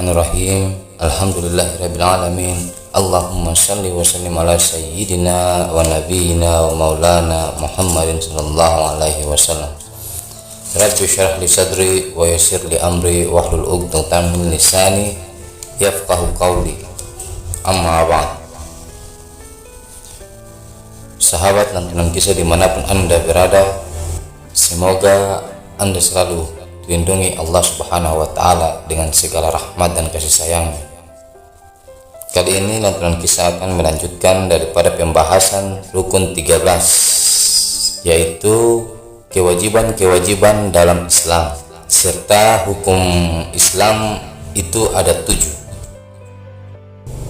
Bismillahirrahmanirrahim. Alhamdulillahirabbil alamin. Allahumma shalli wa sallim ala sayyidina wa nabiyyina wa maulana Muhammadin sallallahu alaihi wasallam. Rabbi shrah li sadri wa yassir li amri wahlul 'uqdatam min lisani yafqahu qawli. Amma ba'd. Sahabat lantunan kisah dimanapun Anda berada, semoga Anda selalu dilindungi Allah Subhanahu wa Ta'ala dengan segala rahmat dan kasih sayangnya. Kali ini lantunan kisah akan melanjutkan daripada pembahasan rukun 13, yaitu kewajiban-kewajiban dalam Islam, serta hukum Islam itu ada 7.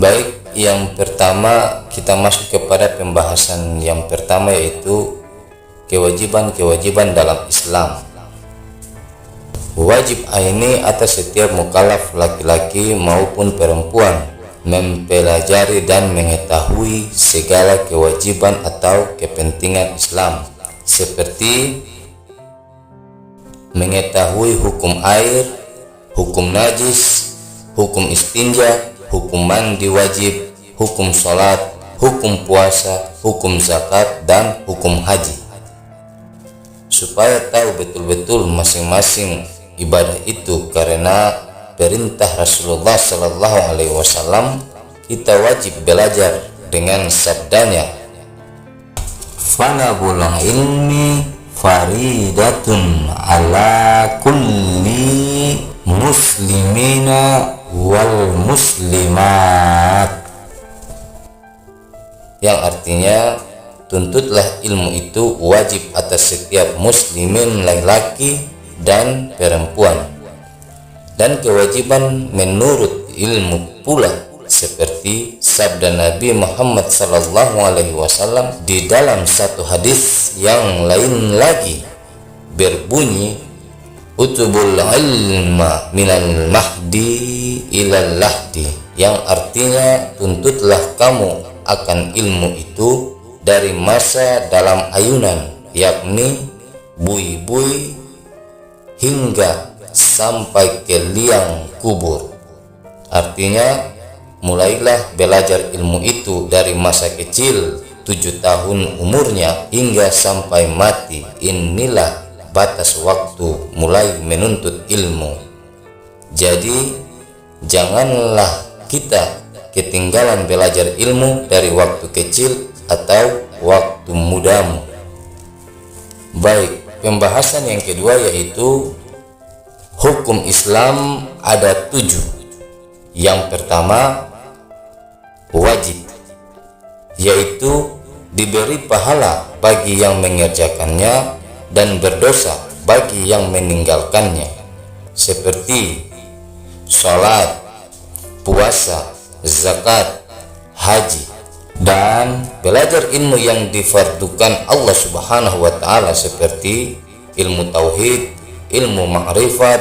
Baik, yang pertama kita masuk kepada pembahasan yang pertama, yaitu kewajiban-kewajiban dalam Islam. Wajib aini atas setiap mukallaf laki-laki maupun perempuan mempelajari dan mengetahui segala kewajiban atau kepentingan Islam, seperti mengetahui hukum air, hukum najis, hukum istinja, hukum mandi wajib, hukum sholat, hukum puasa, hukum zakat, dan hukum haji, supaya tahu betul-betul masing-masing ibadah itu. Karena perintah Rasulullah Sallallahu Alaihi Wasallam, kita wajib belajar dengan sabdanya, "Falabul ilmi faridatun ala kulli muslimina wal muslimat," yang artinya tuntutlah ilmu itu wajib atas setiap muslimin laki-laki dan perempuan, dan kewajiban menurut ilmu pula, seperti sabda Nabi Muhammad sallallahu alaihi wasallam di dalam satu hadis yang lain lagi berbunyi, "Utubul ilma minal mahdi ilal lahdi," yang artinya tuntutlah kamu akan ilmu itu dari masa dalam ayunan, yakni bui-bui, hingga sampai ke liang kubur. Artinya, mulailah belajar ilmu itu dari masa kecil 7 tahun umurnya hingga sampai mati. Inilah batas waktu mulai menuntut ilmu. Jadi janganlah kita ketinggalan belajar ilmu dari waktu kecil atau waktu mudamu. Baik, pembahasan yang kedua yaitu hukum Islam ada 7. Yang pertama, wajib, yaitu diberi pahala bagi yang mengerjakannya dan berdosa bagi yang meninggalkannya, seperti sholat, puasa, zakat, haji, dan belajar ilmu yang difardukan Allah Subhanahu wa Ta'ala, seperti ilmu tauhid, ilmu ma'rifat,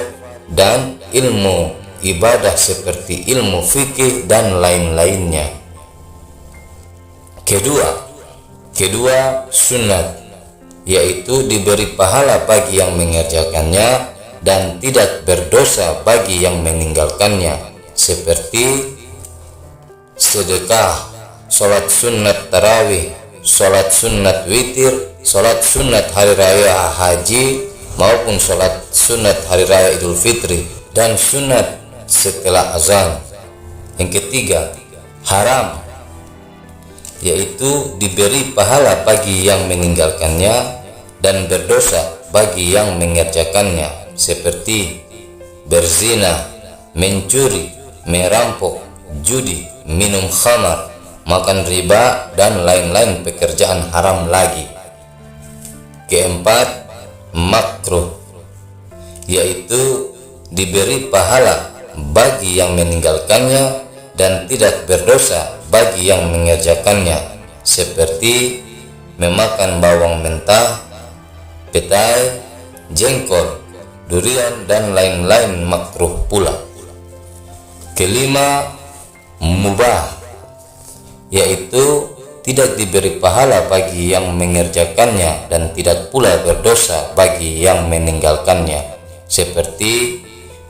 dan ilmu ibadah seperti ilmu fikih dan lain-lainnya. Kedua, sunat, yaitu diberi pahala bagi yang mengerjakannya dan tidak berdosa bagi yang meninggalkannya, seperti sedekah, sholat sunat tarawih, sholat sunat witir, sholat sunat hari raya haji, maupun sholat sunat hari raya idul fitri, dan sunat setelah azan. Yang ketiga, haram, yaitu diberi pahala bagi yang meninggalkannya dan berdosa bagi yang mengerjakannya, seperti berzina, mencuri, merampok, judi, minum khamar, makan riba, dan lain-lain pekerjaan haram lagi. Keempat, makruh, yaitu diberi pahala bagi yang meninggalkannya dan tidak berdosa bagi yang mengerjakannya, seperti memakan bawang mentah, petai, jengkol, durian, dan lain-lain makruh pula. Kelima, mubah, yaitu tidak diberi pahala bagi yang mengerjakannya dan tidak pula berdosa bagi yang meninggalkannya, seperti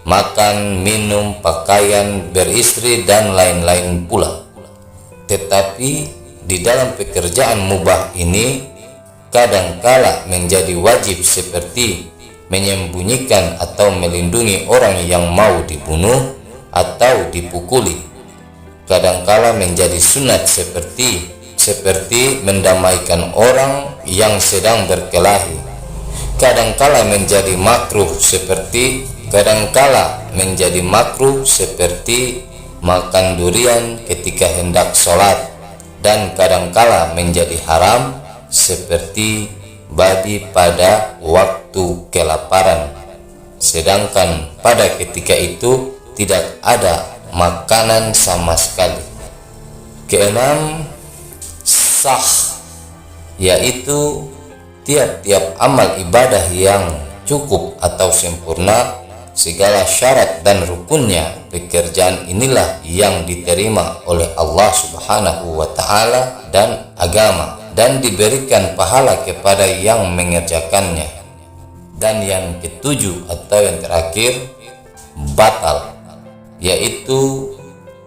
makan, minum, pakaian, beristri, dan lain-lain pula. Tetapi di dalam pekerjaan mubah ini kadangkala menjadi wajib, seperti menyembunyikan atau melindungi orang yang mau dibunuh atau dipukuli. Kadangkala menjadi sunat, seperti mendamaikan orang yang sedang berkelahi. Kadangkala menjadi makruh, seperti makan durian ketika hendak sholat, dan kadangkala menjadi haram, seperti babi pada waktu kelaparan, sedangkan pada ketika itu tidak ada makanan sama sekali. Keenam, sah, yaitu tiap-tiap amal ibadah yang cukup atau sempurna segala syarat dan rukunnya. Pekerjaan inilah yang diterima oleh Allah Subhanahu wa Ta'ala dan agama, dan diberikan pahala kepada yang mengerjakannya. Dan yang ketujuh atau yang terakhir, batal, yaitu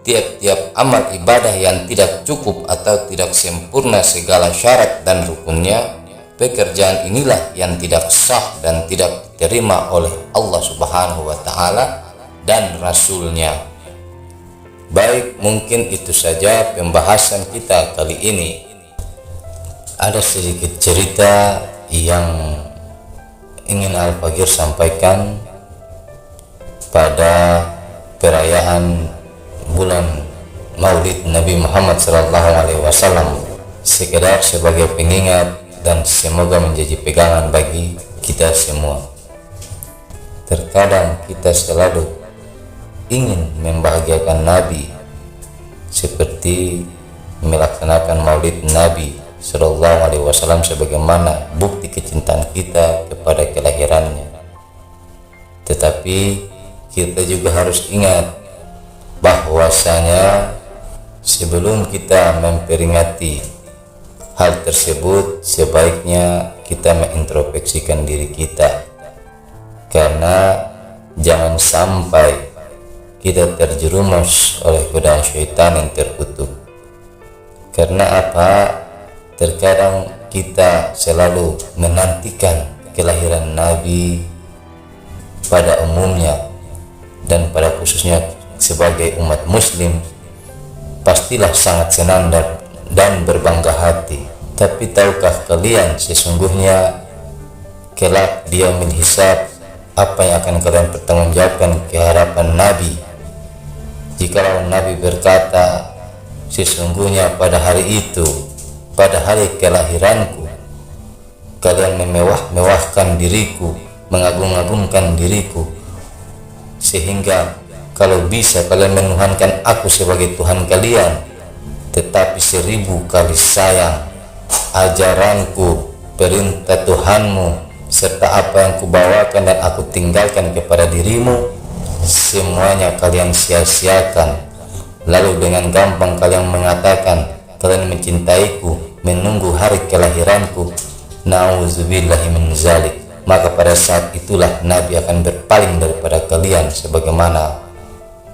tiap-tiap amal ibadah yang tidak cukup atau tidak sempurna segala syarat dan rukunnya. Pekerjaan inilah yang tidak sah dan tidak diterima oleh Allah Subhanahu wa Ta'ala dan Rasulnya. Baik, mungkin itu saja pembahasan kita kali ini. Ada sedikit cerita yang ingin Al-Fagir sampaikan pada perayaan bulan Maulid Nabi Muhammad SAW, sekedar sebagai pengingat dan semoga menjadi pegangan bagi kita semua. Terkadang kita selalu ingin membahagiakan Nabi, seperti melaksanakan Maulid Nabi SAW sebagaimana bukti kecintaan kita kepada kelahirannya. Tetapi kita juga harus ingat bahwasanya sebelum kita memperingati hal tersebut, sebaiknya kita mengintrospeksikan diri kita, karena jangan sampai kita terjerumus oleh godaan syaitan yang terkutuk. Karena apa? Terkadang kita selalu menantikan kelahiran Nabi pada umumnya, dan pada khususnya sebagai umat muslim pastilah sangat senang dan berbangga hati. Tapi tahukah kalian, sesungguhnya kelak dia menghisab apa yang akan kalian pertanggungjawabkan ke hadapan Nabi. Jikalau Nabi berkata, sesungguhnya pada hari itu, pada hari kelahiranku, kalian memewah-mewahkan diriku, mengagung-agungkan diriku, sehingga kalau bisa kalian menuhankan aku sebagai Tuhan kalian. Tetapi 1000 kali sayang ajaranku, perintah Tuhanmu, serta apa yang kubawakan dan aku tinggalkan kepada dirimu, semuanya kalian sia-siakan. Lalu dengan gampang kalian mengatakan kalian mencintaiku, menunggu hari kelahiranku. Nauzubillahi min zalik. Maka pada saat itulah Nabi akan berpaling daripada kalian, sebagaimana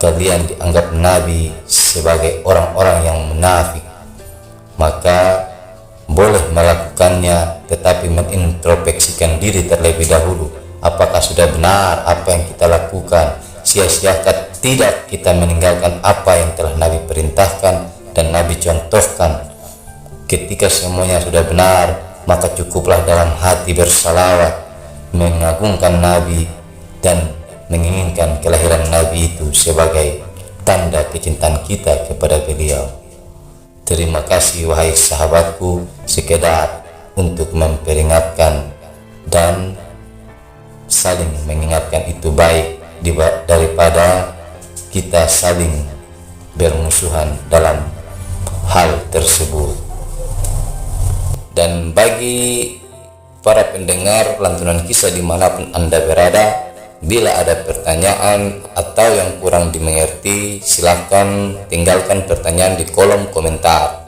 kalian dianggap Nabi sebagai orang-orang yang munafik. Maka boleh melakukannya, tetapi mengintrospeksikan diri terlebih dahulu. Apakah sudah benar apa yang kita lakukan? Sia-siakan tidak kita meninggalkan apa yang telah Nabi perintahkan dan Nabi contohkan. Ketika semuanya sudah benar, maka cukuplah dalam hati bersalawat, mengagungkan Nabi dan menginginkan kelahiran Nabi itu sebagai tanda kecintaan kita kepada beliau. Terima kasih wahai sahabatku, sekedar untuk memperingatkan dan saling mengingatkan itu baik daripada kita saling bermusuhan dalam hal tersebut. Dan bagi para pendengar lantunan kisah dimanapun Anda berada, bila ada pertanyaan atau yang kurang dimengerti, silakan tinggalkan pertanyaan di kolom komentar.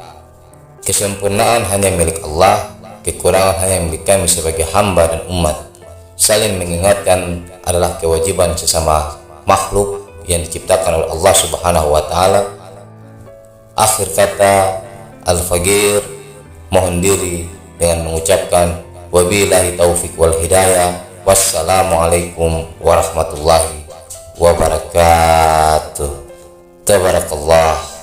Kesempurnaan hanya milik Allah, kekurangan hanya milik kami sebagai hamba dan umat. Saling mengingatkan adalah kewajiban sesama makhluk yang diciptakan oleh Allah Subhanahu wa taala. Akhir kata Al-Faqir mohon diri dengan mengucapkan wabillahi taufik wal hidayah. Wassalamualaikum warahmatullahi wabarakatuh. Tabarakallah.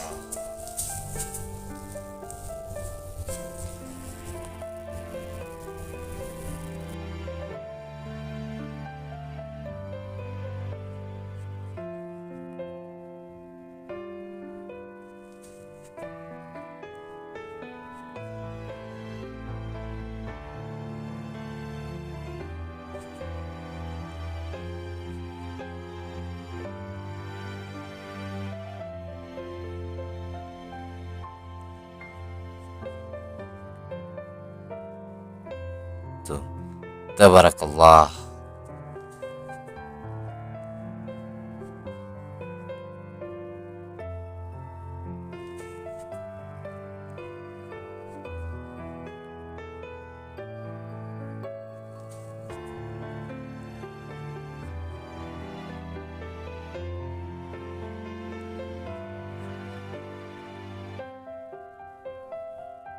Tabarakallah.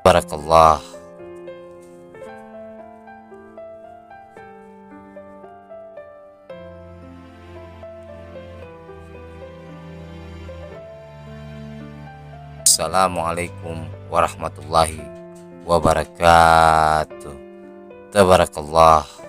Barakallah. Assalamualaikum warahmatullahi wabarakatuh. Tabarakallah.